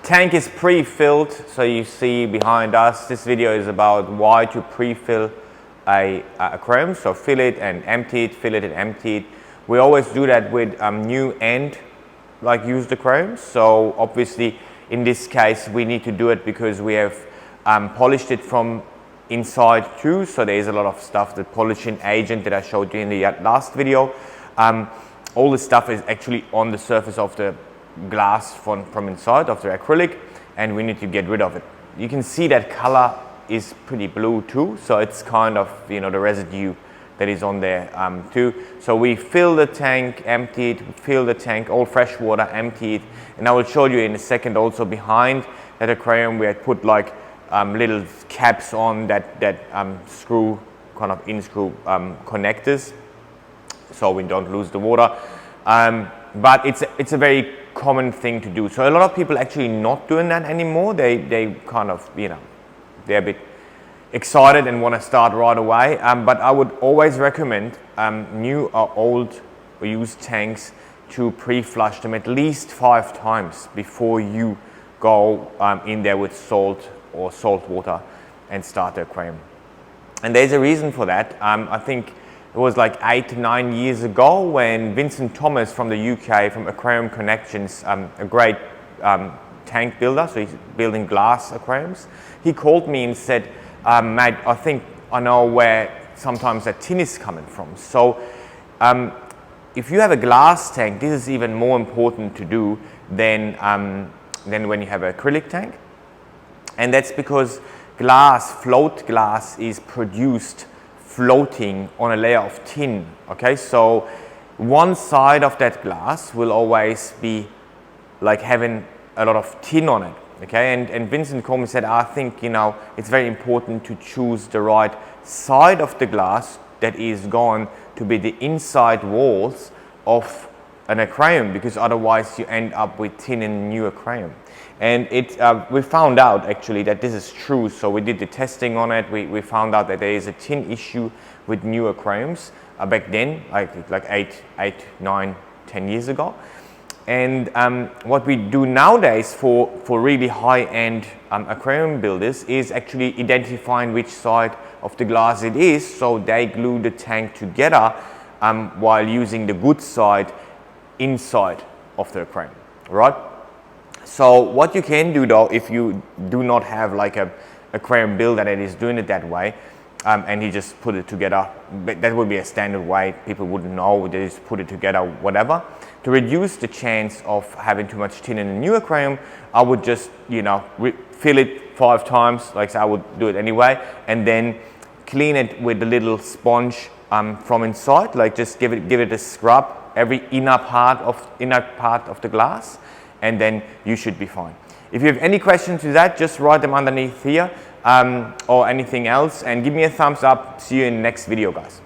Tank is pre-filled, so you see behind us. This video is about why to pre-fill a aquarium. So fill it and empty it, fill it and empty it. We always do that with new and like used aquariums. So obviously in this case we need to do it because we have polished it from inside too. So there is a lot of stuff, the polishing agent that I showed you in the last video. All the stuff is actually on the surface of the glass from inside of the acrylic, and we need to get rid of it. You can see that color is pretty blue too, so it's kind of, you know, the residue that is on there too. So we fill the tank, empty it, fill the tank, all fresh water, empty it, and I will show you in a second also behind that aquarium we had put like little caps on that screw, kind of in-screw connectors, so we don't lose the water. But it's a very common thing to do. So a lot of people actually not doing that anymore. They kind of, you know, they're a bit excited and want to start right away. But I would always recommend new or old or used tanks to pre-flush them at least 5 times before you go in there with salt or salt water and start the aquarium. And there's a reason for that. I think it was like 8 to 9 years ago when Vincent Thomas from the UK, from Aquarium Connections, a great tank builder, so he's building glass aquariums. He called me and said, mate, I think I know where sometimes that tin is coming from. So if you have a glass tank, this is even more important to do than when you have an acrylic tank. And that's because glass, float glass, is produced floating on a layer of tin. Okay, so one side of that glass will always be like having a lot of tin on it. Okay, and Vincent Coleman said, I think, you know, it's very important to choose the right side of the glass that is going to be the inside walls of an aquarium, because otherwise you end up with tin in a new aquarium. And we found out actually that this is true. So we did the testing on it. We found out that there is a tin issue with new aquariums back then, like 8, 9, 10 years ago. And what we do nowadays for really high-end aquarium builders is actually identifying which side of the glass it is, so they glue the tank together while using the good side inside of the aquarium, right? So what you can do though, if you do not have like a aquarium builder that is doing it that way, and he just put it together, that would be a standard way, people wouldn't know, they just put it together, whatever. To reduce the chance of having too much tin in a new aquarium, I would just, you know, fill it 5 times, like so I would do it anyway, and then clean it with a little sponge from inside, like just give it a scrub, every inner part of the glass, and then you should be fine. If you have any questions to that, just write them underneath here or anything else, and give me a thumbs up. See you in the next video, guys.